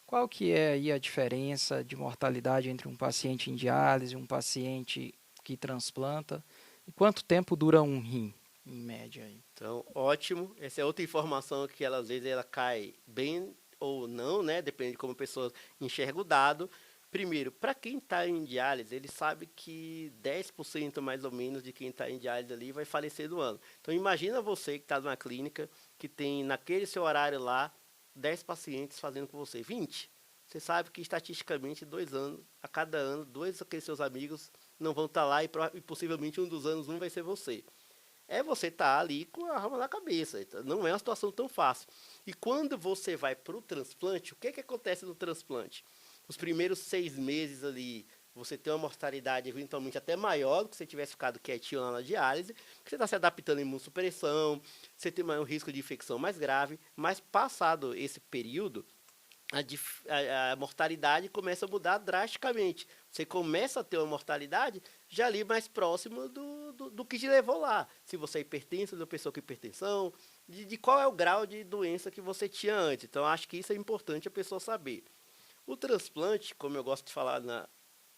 qual que é aí a diferença de mortalidade entre um paciente em diálise e um paciente que transplanta? E quanto tempo dura um rim, em média? Aí? Então, ótimo. Essa é outra informação que às vezes ela cai bem ou não, né? Depende de como a pessoa enxerga o dado. Primeiro, para quem está em diálise, ele sabe que 10% mais ou menos de quem está em diálise ali vai falecer no ano. Então, imagina você que está numa clínica, que tem naquele seu horário lá, 10 pacientes fazendo com você, 20. Você sabe que estatisticamente 2 anos, a cada ano, 2 daqueles seus amigos não vão estar lá e possivelmente um dos anos vai ser você. É você estar ali com a arma na cabeça. Então, não é uma situação tão fácil. E quando você vai para o transplante, o que acontece no transplante? Os primeiros 6 meses ali, você tem uma mortalidade eventualmente até maior do que se você tivesse ficado quietinho lá na diálise, porque você está se adaptando à imunossupressão, você tem um risco de infecção mais grave, mas passado esse período, a mortalidade começa a mudar drasticamente. Você começa a ter uma mortalidade já ali mais próximo do que te levou lá. Se você é hipertenso, de uma pessoa com hipertensão, de qual é o grau de doença que você tinha antes. Então, acho que isso é importante a pessoa saber. O transplante, como eu gosto de falar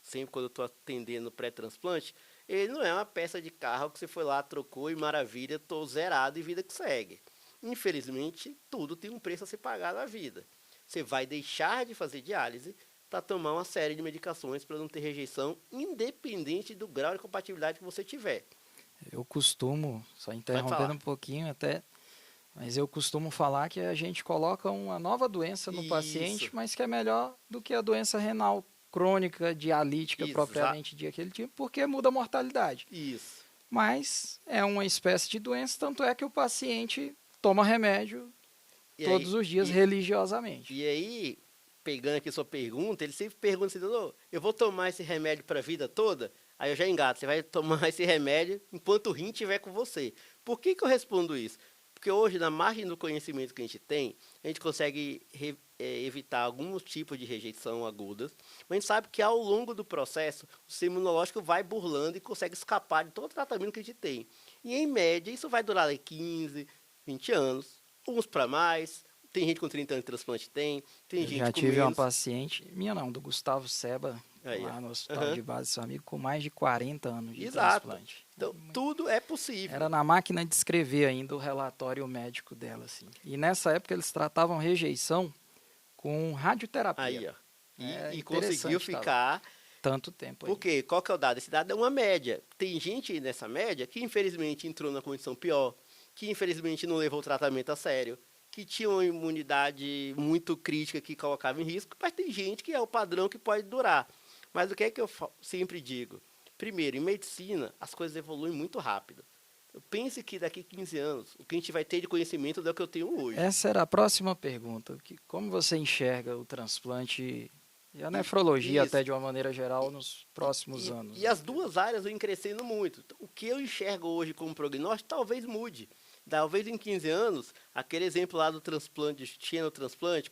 sempre quando eu estou atendendo pré-transplante, ele não é uma peça de carro que você foi lá, trocou e maravilha, estou zerado e vida que segue. Infelizmente, tudo tem um preço a ser pagado na vida. Você vai deixar de fazer diálise para tomar uma série de medicações para não ter rejeição, independente do grau de compatibilidade que você tiver. Eu costumo, só interrompendo um pouquinho até, mas eu costumo falar que a gente coloca uma nova doença no paciente, mas que é melhor do que a doença renal crônica, dialítica, propriamente de aquele tipo, porque muda a mortalidade. Isso. Mas é uma espécie de doença, tanto é que o paciente toma remédio todos os dias religiosamente. E aí, pegando aqui sua pergunta, ele sempre pergunta assim, doutor, eu vou tomar esse remédio para a vida toda? Aí eu já engato, você vai tomar esse remédio enquanto o rim estiver com você. Por que eu respondo isso? Porque hoje, na margem do conhecimento que a gente tem, a gente consegue evitar alguns tipos de rejeição agudas, mas a gente sabe que ao longo do processo, o sistema imunológico vai burlando e consegue escapar de todo o tratamento que a gente tem. E, em média, isso vai durar 15, 20 anos, uns para mais. Tem gente com 30 anos de transplante, tem Eu gente já com tive uma menos. paciente, minha não, do Gustavo Seba, Aí, lá ó. no hospital de base, seu amigo, com mais de 40 anos de Exato. transplante. Então, tudo é possível. Era na máquina de escrever ainda o relatório médico dela, assim. E nessa época eles tratavam rejeição com radioterapia. Aí, ó. É E conseguiu interessante, tá? ficar. Tanto tempo aí. Por quê? Qual que é o dado? Esse dado é uma média. Tem gente nessa média que, infelizmente, entrou na condição pior, que, infelizmente, não levou o tratamento a sério, que tinha uma imunidade muito crítica que colocava em risco, mas tem gente que é o padrão que pode durar. Mas o que é que eu sempre digo? Primeiro, em medicina, as coisas evoluem muito rápido. Eu pense que daqui a 15 anos, o que a gente vai ter de conhecimento é o que eu tenho hoje. Essa era a próxima pergunta. Como você enxerga o transplante e a nefrologia, Isso. até de uma maneira geral, nos próximos anos? E as duas áreas vêm crescendo muito. Então, o que eu enxergo hoje como prognóstico talvez mude. Talvez em 15 anos, aquele exemplo lá do transplante, xenotransplante,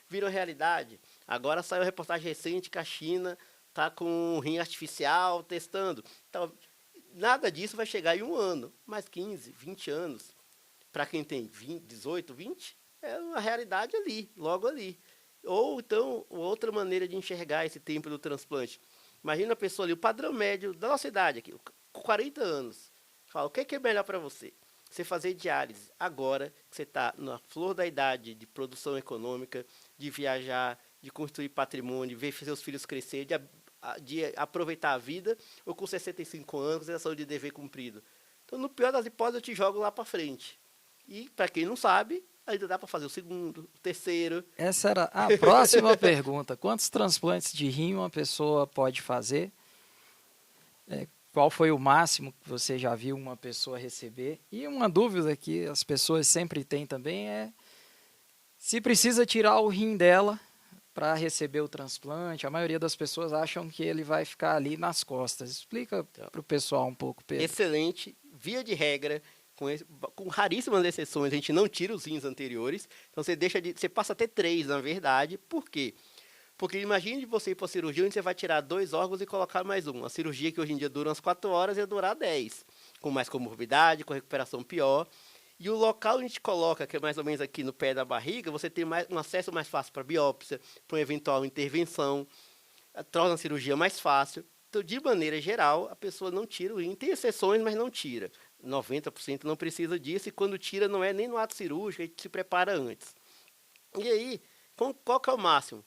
vira realidade. Agora saiu uma reportagem recente que a China está com um rim artificial testando. Então, nada disso vai chegar em um ano, mas 15, 20 anos, para quem tem 20, 18, 20, é uma realidade ali, logo ali. Ou então, outra maneira de enxergar esse tempo do transplante. Imagina a pessoa ali, o padrão médio da nossa idade aqui, com 40 anos. Fala, o que é melhor para você? Você fazer diálise agora, que você está na flor da idade de produção econômica, de viajar, de construir patrimônio, de ver seus filhos crescer, de aproveitar a vida, ou com 65 anos, a saúde de dever cumprido. Então, no pior das hipóteses, eu te jogo lá para frente. E, para quem não sabe, ainda dá para fazer o segundo, o terceiro. Essa era a próxima pergunta. Quantos transplantes de rim uma pessoa pode fazer? Qual foi o máximo que você já viu uma pessoa receber? E uma dúvida que as pessoas sempre têm também é se precisa tirar o rim dela para receber o transplante. A maioria das pessoas acham que ele vai ficar ali nas costas. Explica para o pessoal um pouco, Pedro. Excelente. Via de regra, com raríssimas exceções, a gente não tira os rins anteriores. Então você passa a ter 3, na verdade. Por quê? Porque imagine você ir para a cirurgia onde você vai tirar 2 órgãos e colocar mais um. A cirurgia que hoje em dia dura umas 4 horas ia durar 10. Com mais comorbidade, com recuperação pior. E o local onde a gente coloca, que é mais ou menos aqui no pé da barriga, você tem um acesso mais fácil para biópsia, para uma eventual intervenção, torna a cirurgia mais fácil. Então, de maneira geral, a pessoa não tira o rim. Tem exceções, mas não tira. 90% não precisa disso, e quando tira não é nem no ato cirúrgico, a gente se prepara antes. E aí, qual que é o máximo?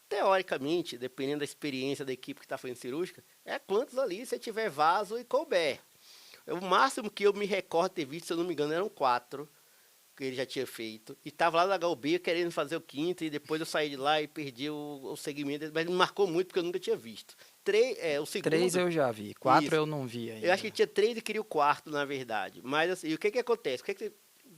Teoricamente, dependendo da experiência da equipe que está fazendo cirúrgica, é quantos ali você tiver vaso e couber. O máximo que eu me recordo ter visto, se eu não me engano, eram 4 que ele já tinha feito. E estava lá na HUB querendo fazer o 5º, e depois eu saí de lá e perdi o segmento, mas me marcou muito porque eu nunca tinha visto. O segundo, 3 eu já vi, 4 isso. eu não vi ainda. Eu acho que tinha 3 e queria o 4º, na verdade. Mas assim, o que acontece?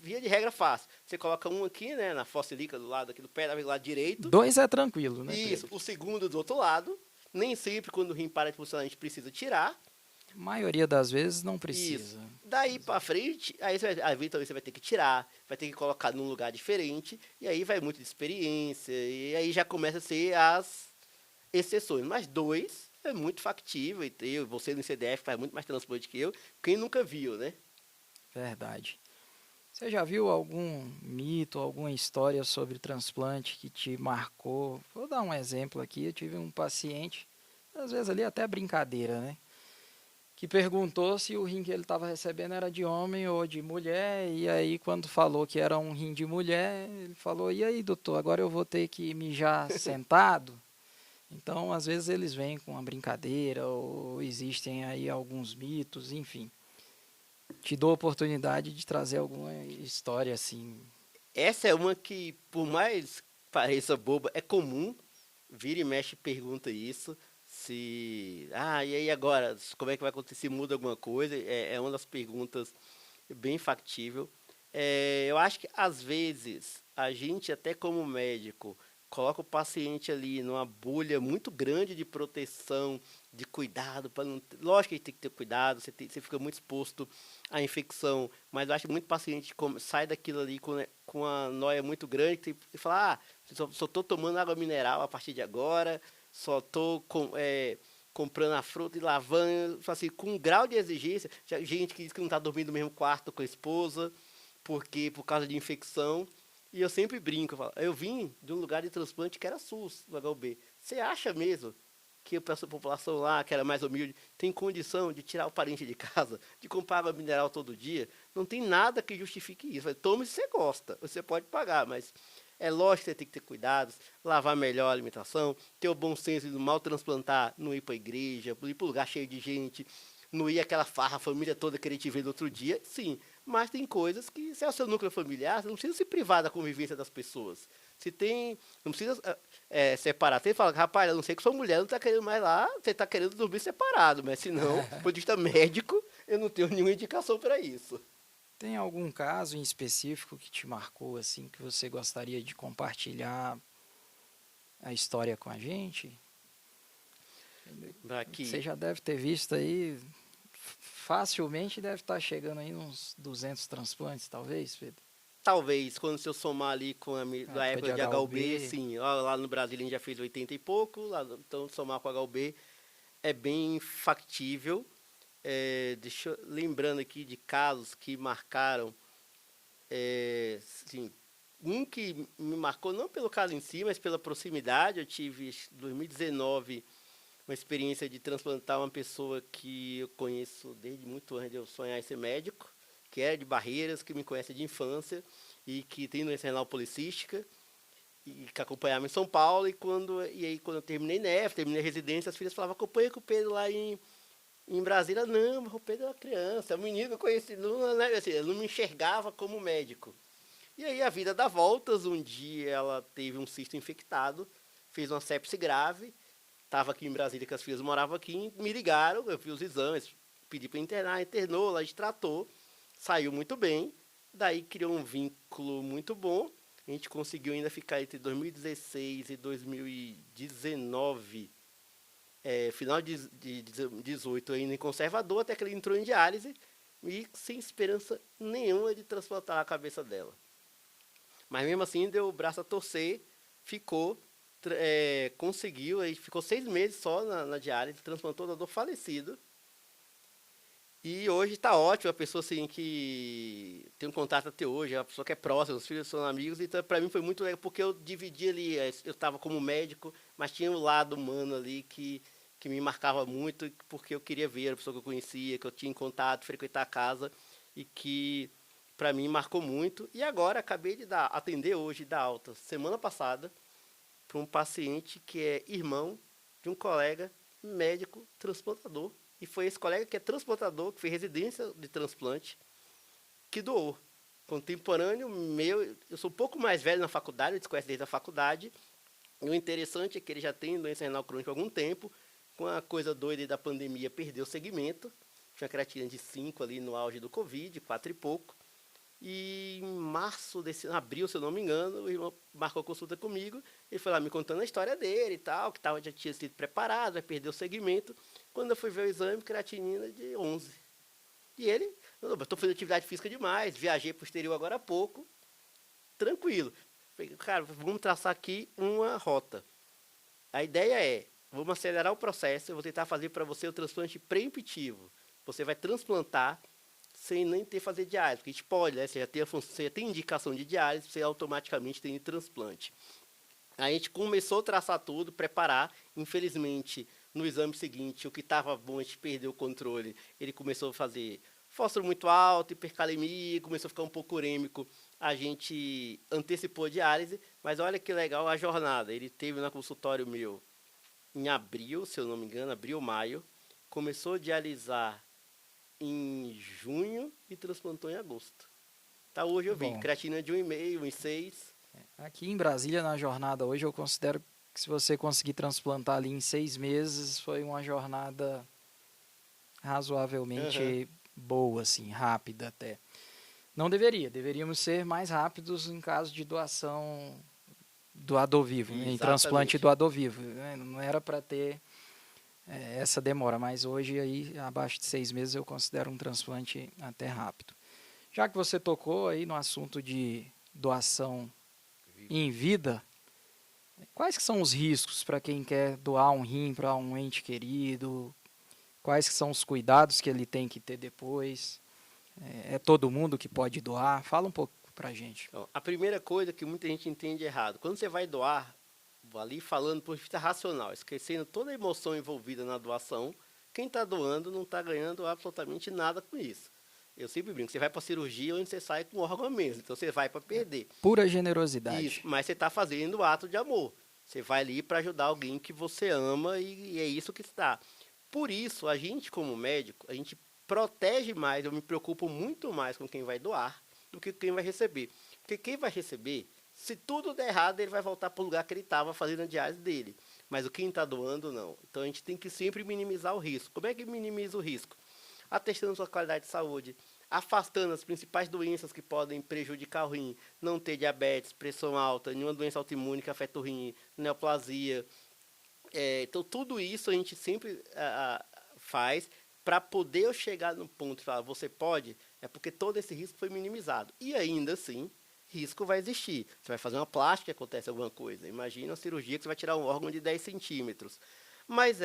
Via de regra fácil. Você coloca um aqui, né, na fossa ilíaca do lado aqui do pé, do lado direito. 2 é tranquilo, né, Isso, Pedro? o segundo do outro lado. Nem sempre, quando o rim para de funcionar, a gente precisa tirar. A maioria das vezes não precisa. Isso. Daí para frente, aí você vai ter que tirar, vai ter que colocar num lugar diferente, e aí vai muito de experiência, e aí já começa a ser as exceções. Mas 2 é muito factível, e você no CDF faz muito mais transplante que eu, quem nunca viu, né? Verdade. Você já viu algum mito, alguma história sobre transplante que te marcou? Vou dar um exemplo aqui. Eu tive um paciente, às vezes ali até brincadeira, né? Que perguntou se o rim que ele estava recebendo era de homem ou de mulher. E aí, quando falou que era um rim de mulher, ele falou, e aí, doutor, agora eu vou ter que mijar sentado? Então, às vezes eles vêm com uma brincadeira ou existem aí alguns mitos, enfim. Te dou a oportunidade de trazer alguma história assim. Essa é uma que, por mais pareça boba, é comum. Vira e mexe pergunta isso. E aí agora, como é que vai acontecer? Muda alguma coisa? É uma das perguntas bem factível. Eu acho que, às vezes, a gente, até como médico, coloca o paciente ali numa bolha muito grande de proteção, de cuidado, para não. Lógico que a gente tem que ter cuidado, você fica muito exposto à infecção, mas eu acho que muito paciente sai daquilo ali com a noia muito grande, que e fala, só estou tomando água mineral a partir de agora, só estou comprando a fruta e lavando, assim, com um grau de exigência, gente que diz que não está dormindo no mesmo quarto com a esposa, por causa de infecção. E eu sempre brinco, eu vim de um lugar de transplante que era SUS, do HUB. Você acha mesmo que a população lá, que era mais humilde, tem condição de tirar o parente de casa, de comprar água mineral todo dia? Não tem nada que justifique isso. Tome se você gosta, você pode pagar, mas é lógico que você tem que ter cuidados, lavar melhor a alimentação, ter o bom senso de não mal transplantar, não ir para a igreja, não ir para um lugar cheio de gente, não ir aquela farra, a família toda querer te ver no outro dia, sim. Mas tem coisas que, se é o seu núcleo familiar, você não precisa se privar da convivência das pessoas. Se tem, não precisa separar. Você fala, rapaz, eu não sei que sua mulher não está querendo mais lá, você está querendo dormir separado, mas se não, do ponto de vista médico, eu não tenho nenhuma indicação para isso. Tem algum caso em específico que te marcou, assim, que você gostaria de compartilhar a história com a gente? Aqui. Você já deve ter visto aí, facilmente deve estar chegando aí uns 200 transplantes, talvez, Pedro? Talvez, quando se eu somar ali com a da época de HUB, sim. Lá no Brasil a gente já fez 80 e pouco, então somar com HUB é bem factível. Lembrando aqui de casos que marcaram, sim, um que me marcou não pelo caso em si, mas pela proximidade. Eu tive, em 2019, uma experiência de transplantar uma pessoa que eu conheço desde muito antes de eu sonhar em ser médico, que é de Barreiras, que me conhece de infância e que tem doença renal policística e que acompanhava em São Paulo. E aí quando eu terminei terminei a residência, as filhas falavam, acompanha com o Pedro lá em Brasília. Não, mas o Pedro é uma criança, é um menino que eu conheci, assim, eu não me enxergava como médico. E aí a vida dá voltas. Um dia ela teve um cisto infectado, fez uma sepse grave, estava aqui em Brasília, que as filhas moravam aqui, me ligaram, eu fiz os exames, pedi para internar, internou, lá a gente tratou, saiu muito bem, daí criou um vínculo muito bom. A gente conseguiu ainda ficar entre 2016 e 2019, final de 2018 ainda em conservador, até que ele entrou em diálise e sem esperança nenhuma de transplantar a cabeça dela. Mas mesmo assim deu o braço a torcer, conseguiu, aí ficou 6 meses só na diálise, transplantou o doador falecido. E hoje está ótimo, a pessoa assim que tem um contato até hoje, a pessoa que é próxima, os filhos são amigos, então para mim foi muito legal, porque eu dividi ali, eu estava como médico, mas tinha um lado humano ali que me marcava muito, porque eu queria ver a pessoa que eu conhecia, que eu tinha em contato, frequentar a casa, e que para mim marcou muito. E agora acabei de atender hoje, dar alta, semana passada, para um paciente que é irmão de um colega médico transplantador. E foi esse colega que é transplantador, que fez residência de transplante, que doou. Contemporâneo meu, eu sou um pouco mais velho na faculdade, ele se conhece desde a faculdade. E o interessante é que ele já tem doença renal crônica há algum tempo. Com a coisa doida da pandemia, perdeu o segmento. Tinha creatina de 5 ali no auge do Covid, 4 e pouco. E em março abril, se eu não me engano, o irmão marcou consulta comigo. Ele foi lá me contando a história dele e tal, que já tinha sido preparado, vai perder o segmento. Quando eu fui ver o exame, creatinina de 11. E ele, estou fazendo atividade física demais, viajei para o exterior agora há pouco, tranquilo. Falei, cara, vamos traçar aqui uma rota. A ideia é, vamos acelerar o processo, eu vou tentar fazer para você o transplante preemptivo. Você vai transplantar sem nem ter que fazer diálise, porque a gente pode, né? Você já tem indicação de diálise, você automaticamente tem transplante. Aí a gente começou a traçar tudo, preparar. Infelizmente, no exame seguinte, o que estava bom, a gente perdeu o controle. Ele começou a fazer fósforo muito alto, hipercalemia, começou a ficar um pouco urêmico. A gente antecipou a diálise, mas olha que legal a jornada. Ele teve no consultório meu em abril, se eu não me engano, abril ou maio. Começou a dialisar em junho e transplantou em agosto. Tá, hoje eu vi, creatina de 1,5, 1,6. Aqui em Brasília, na jornada hoje, eu considero que se você conseguir transplantar ali em 6 meses, foi uma jornada razoavelmente boa, assim, rápida até. Não deveríamos ser mais rápidos em caso de doação doador vivo, em transplante doador vivo. Não era para ter essa demora, mas hoje, aí, abaixo de 6 meses, eu considero um transplante até rápido. Já que você tocou aí no assunto de doação em vida, quais que são os riscos para quem quer doar um rim para um ente querido? Quais que são os cuidados que ele tem que ter depois? É todo mundo que pode doar? Fala um pouco para a gente. Então, a primeira coisa que muita gente entende errado, quando você vai doar, ali falando por vista racional, esquecendo toda a emoção envolvida na doação, quem está doando não está ganhando absolutamente nada com isso. Eu sempre brinco, você vai para a cirurgia onde você sai com um órgão a menos, então você vai para perder. Pura generosidade. Isso, mas você está fazendo o ato de amor. Você vai ali para ajudar alguém que você ama e é isso que está. Por isso, a gente como médico, a gente protege mais, eu me preocupo muito mais com quem vai doar do que quem vai receber. Porque quem vai receber, se tudo der errado, ele vai voltar para o lugar que ele estava fazendo a diálise dele. Mas o quem está doando, não. Então a gente tem que sempre minimizar o risco. Como é que minimiza o risco? Atestando sua qualidade de saúde, afastando as principais doenças que podem prejudicar o rim, não ter diabetes, pressão alta, nenhuma doença autoimune que afeta o rim, neoplasia. Então, tudo isso a gente sempre faz para poder eu chegar no ponto e falar, você pode, é porque todo esse risco foi minimizado. E ainda assim, risco vai existir. Você vai fazer uma plástica, acontece alguma coisa. Imagina uma cirurgia que você vai tirar um órgão de 10 centímetros. Mas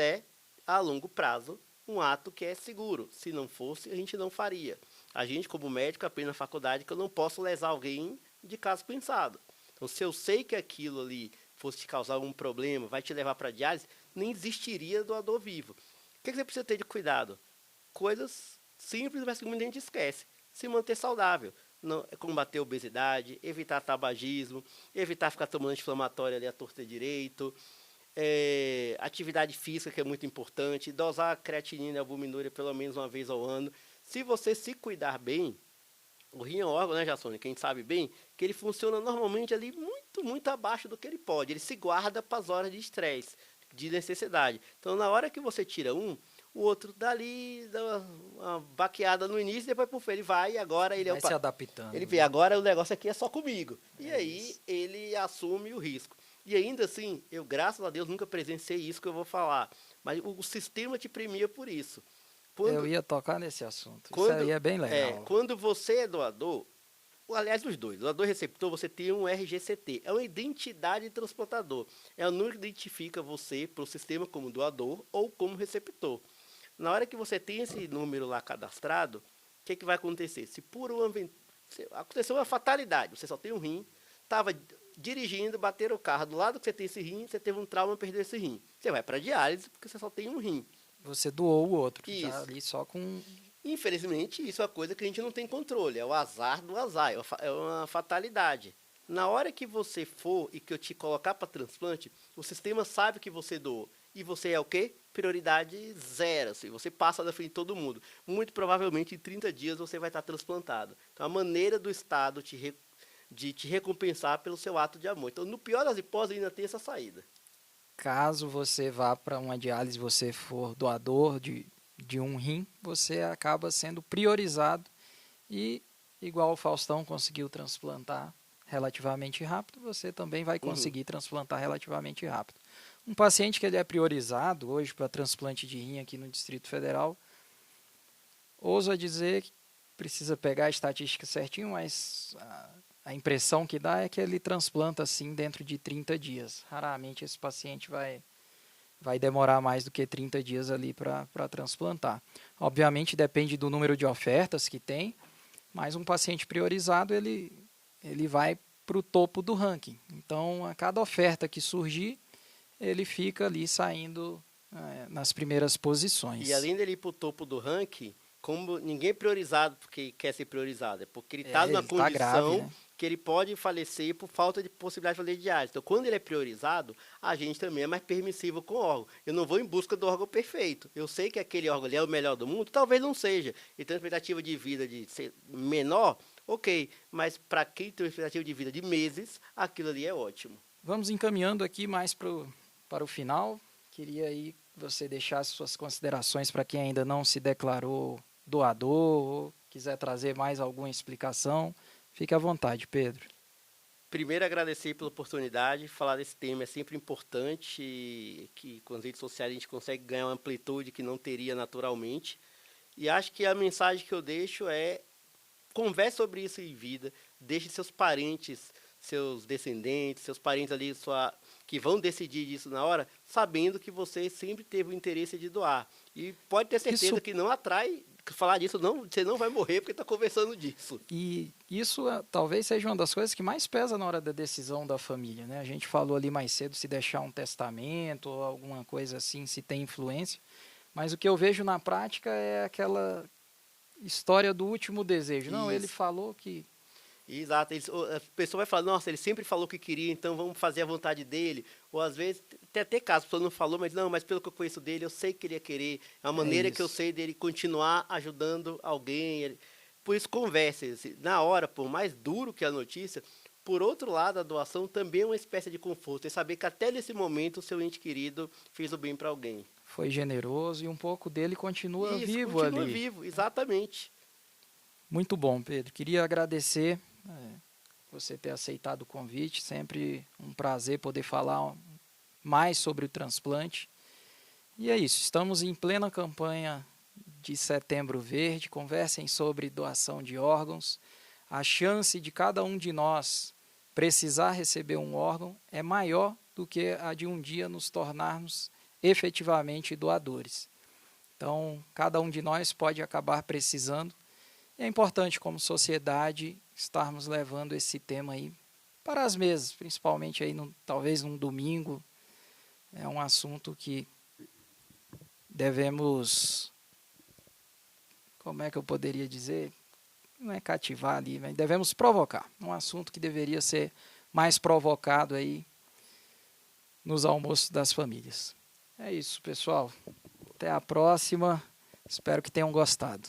a longo prazo, um ato que é seguro. Se não fosse, a gente não faria. A gente, como médico, aprende na faculdade que eu não posso lesar alguém de caso pensado. Então, se eu sei que aquilo ali fosse te causar algum problema, vai te levar para a diálise, nem existiria doador vivo. O que você precisa ter de cuidado? Coisas simples, mas que muita gente esquece. Se manter saudável. Não, combater a obesidade, evitar tabagismo, evitar ficar tomando anti-inflamatório ali à torta direito, atividade física, que é muito importante, dosar creatinina e albuminúria pelo menos uma vez ao ano. Se você se cuidar bem, o rim é um órgão, né, Jassone, que a gente sabe bem, que ele funciona normalmente ali muito abaixo do que ele pode. Ele se guarda para as horas de estresse, de necessidade. Então, na hora que você tira um, o outro dali dá uma baqueada no início, depois por fim ele vai e agora ele vai se adaptando. Ele vê, agora o negócio aqui é só comigo. E aí isso. Ele assume o risco. E ainda assim, eu, graças a Deus, nunca presenciei isso que eu vou falar. Mas o sistema te premia por isso. Eu ia tocar nesse assunto. Isso aí é bem legal. Quando você é doador, aliás, os dois, doador e receptor, você tem um RGCT. É uma identidade de transportador. É o número que identifica você para o sistema como doador ou como receptor. Na hora que você tem esse número lá cadastrado, o que vai acontecer? Se por aconteceu uma fatalidade, você só tem um rim, estava dirigindo, bateram o carro, do lado que você tem esse rim, você teve um trauma, perdeu esse rim. Você vai para a diálise porque você só tem um rim. Você doou o outro, isso. Tá ali só com... Infelizmente, isso é uma coisa que a gente não tem controle, é o azar do azar, é uma fatalidade. Na hora que você for e que eu te colocar para transplante, o sistema sabe que você doou. E você é o quê? Prioridade zero. Assim, você passa da frente de todo mundo. Muito provavelmente, em 30 dias, você vai estar transplantado. Então, a maneira do Estado de te recompensar pelo seu ato de amor. Então, no pior das hipóteses, ainda tem essa saída. Caso você vá para uma diálise, você for doador de um rim, você acaba sendo priorizado e, igual o Faustão conseguiu transplantar relativamente rápido, você também vai conseguir transplantar relativamente rápido. Um paciente que ele é priorizado hoje para transplante de rim aqui no Distrito Federal, ouso a dizer que precisa pegar a estatística certinho, mas a impressão que dá é que ele transplanta assim dentro de 30 dias. Raramente esse paciente vai demorar mais do que 30 dias ali para transplantar. Obviamente depende do número de ofertas que tem, mas um paciente priorizado ele vai para o topo do ranking. Então, a cada oferta que surgir, ele fica ali saindo nas primeiras posições. E além dele ir para o topo do ranking, como ninguém é priorizado porque quer ser priorizado, é porque ele está numa condição grave, né? Que ele pode falecer por falta de possibilidade de fazer diálise. Então, quando ele é priorizado, a gente também é mais permissivo com o órgão. Eu não vou em busca do órgão perfeito. Eu sei que aquele órgão ali é o melhor do mundo, talvez não seja. E tem uma expectativa de vida de ser menor, ok. Mas para quem tem uma expectativa de vida de meses, aquilo ali é ótimo. Vamos encaminhando aqui mais para o final. Queria aí que você deixasse suas considerações para quem ainda não se declarou doador ou quiser trazer mais alguma explicação. Fique à vontade, Pedro. primeiro agradecer pela oportunidade, falar desse tema é sempre importante, e que com as redes sociais a gente consegue ganhar uma amplitude que não teria naturalmente. E acho que a mensagem que eu deixo é: converse sobre isso em vida, deixe seus parentes, seus descendentes, seus parentes ali que vão decidir disso na hora, sabendo que você sempre teve o interesse de doar. E pode ter certeza que não atrai, falar disso, você não vai morrer porque está conversando disso. E isso talvez seja uma das coisas que mais pesa na hora da decisão da família, né? A gente falou ali mais cedo se deixar um testamento ou alguma coisa assim, se tem influência. Mas o que eu vejo na prática é aquela história do último desejo. Não, ele falou que... Exato. A pessoa vai falar: nossa, ele sempre falou que queria, então vamos fazer a vontade dele. Ou às vezes, tem até casos, a pessoa não falou, mas não, mas pelo que eu conheço dele, eu sei que ele ia querer. É uma maneira que eu sei dele continuar ajudando alguém. Por isso, converse. Na hora, por mais duro que a notícia, por outro lado, a doação também é uma espécie de conforto. É saber que até nesse momento o seu ente querido fez o bem para alguém. Foi generoso e um pouco dele continua Isso, vivo continua ali. vivo, exatamente. Muito bom, Pedro. Queria agradecer você ter aceitado o convite. Sempre um prazer poder falar mais sobre o transplante. E é isso. Estamos em plena campanha de Setembro Verde. Conversem sobre doação de órgãos. A chance de cada um de nós precisar receber um órgão é maior do que a de um dia nos tornarmos efetivamente doadores. Então, cada um de nós pode acabar precisando. E é importante, como sociedade, estarmos levando esse tema aí para as mesas, principalmente aí talvez num domingo. É um assunto que devemos, como é que eu poderia dizer? Não é cativar ali, mas devemos provocar. Um assunto que deveria ser mais provocado aí nos almoços das famílias. É isso, pessoal. Até a próxima. Espero que tenham gostado.